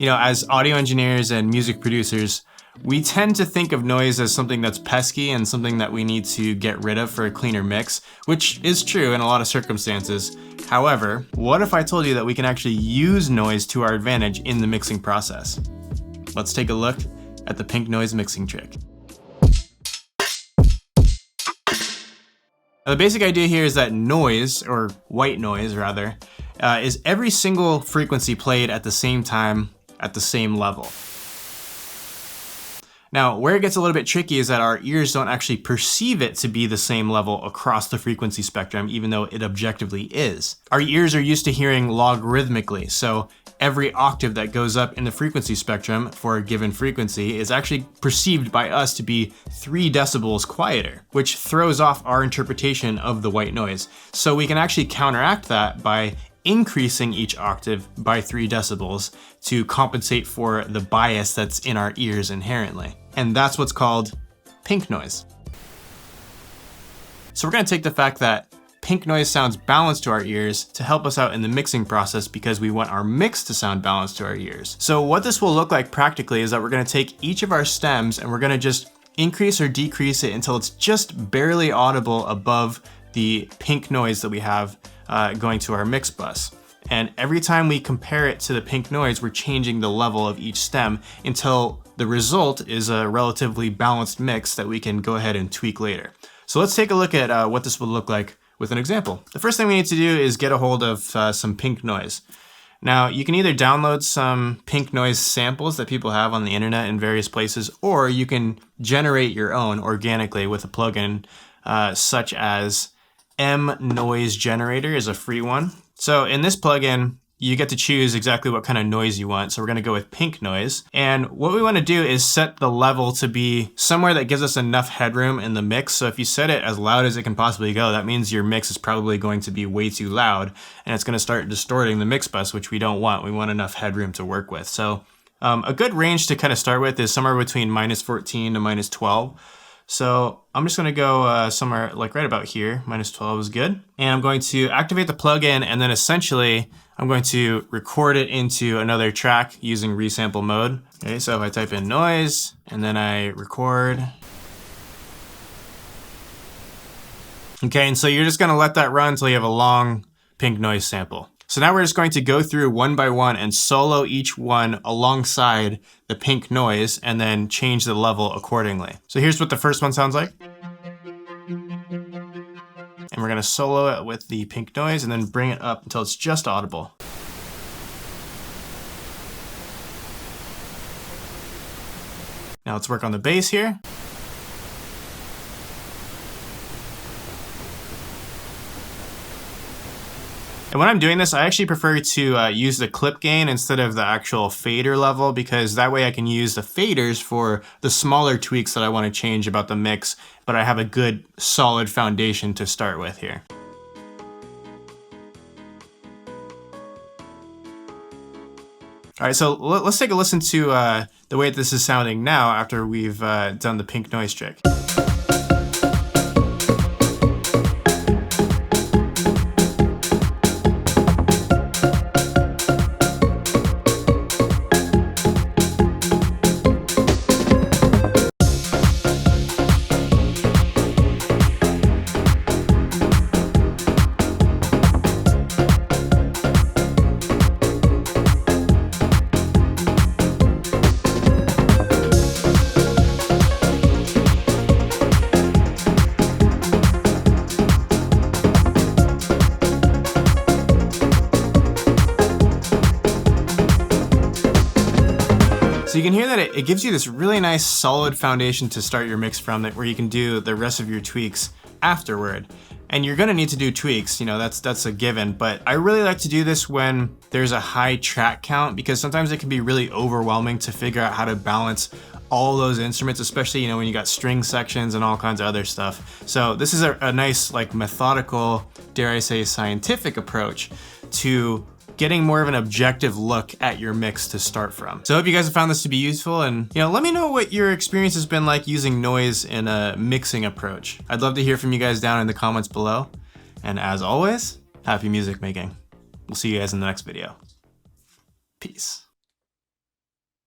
You know, as audio engineers and music producers, we tend to think of noise as something that's pesky and something that we need to get rid of for a cleaner mix, which is true in a lot of circumstances. However, what if I told you that we can actually use noise to our advantage in the mixing process? Let's take a look at the pink noise mixing trick. Now, the basic idea here is that noise, or white noise rather, is every single frequency played at the same time at the same level. Now, where it gets a little bit tricky is that our ears don't actually perceive it to be the same level across the frequency spectrum, even though it objectively is. Our ears are used to hearing logarithmically, so every octave that goes up in the frequency spectrum for a given frequency is actually perceived by us to be 3 decibels quieter, which throws off our interpretation of the white noise. So we can actually counteract that by increasing each octave by 3 decibels to compensate for the bias that's in our ears inherently. And that's what's called pink noise. So we're going to take the fact that pink noise sounds balanced to our ears to help us out in the mixing process because we want our mix to sound balanced to our ears. So what this will look like practically is that we're going to take each of our stems and we're going to just increase or decrease it until it's just barely audible above the pink noise that we have going to our mix bus. And every time we compare it to the pink noise, we're changing the level of each stem until the result is a relatively balanced mix that we can go ahead and tweak later. So let's take a look at what this would look like with an example. The first thing we need to do is get a hold of some pink noise. Now, you can either download some pink noise samples that people have on the internet in various places, or you can generate your own organically with a plugin such as Noise Generator is a free one. So in this plugin, you get to choose exactly what kind of noise you want. So we're going to go with pink noise. And what we want to do is set the level to be somewhere that gives us enough headroom in the mix. So if you set it as loud as it can possibly go, that means your mix is probably going to be way too loud and it's going to start distorting the mix bus, which we don't want. We want enough headroom to work with. So a good range to kind of start with is somewhere between -14 to -12. So I'm just gonna go somewhere like right about here, -12 is good. And I'm going to activate the plugin and then essentially I'm going to record it into another track using resample mode. Okay, so if I type in noise and then I record. Okay, and so you're just gonna let that run until you have a long pink noise sample. So now we're just going to go through one by one and solo each one alongside the pink noise and then change the level accordingly. So here's what the first one sounds like. And we're gonna solo it with the pink noise and then bring it up until it's just audible. Now let's work on the bass here. And when I'm doing this, I actually prefer to use the clip gain instead of the actual fader level, because that way I can use the faders for the smaller tweaks that I want to change about the mix, but I have a good solid foundation to start with here. All right, so let's take a listen to the way this is sounding now after we've done the pink noise trick. So you can hear that it gives you this really nice solid foundation to start your mix from, that where you can do the rest of your tweaks afterward. And you're gonna need to do tweaks, you know, that's a given, but I really like to do this when there's a high track count, because sometimes it can be really overwhelming to figure out how to balance all those instruments, especially, you know, when you got string sections and all kinds of other stuff. So this is a nice, like, methodical, dare I say, scientific approach to getting more of an objective look at your mix to start from. So I hope you guys have found this to be useful, and let me know what your experience has been like using noise in a mixing approach. I'd love to hear from you guys down in the comments below. And as always, happy music making. We'll see you guys in the next video. Peace.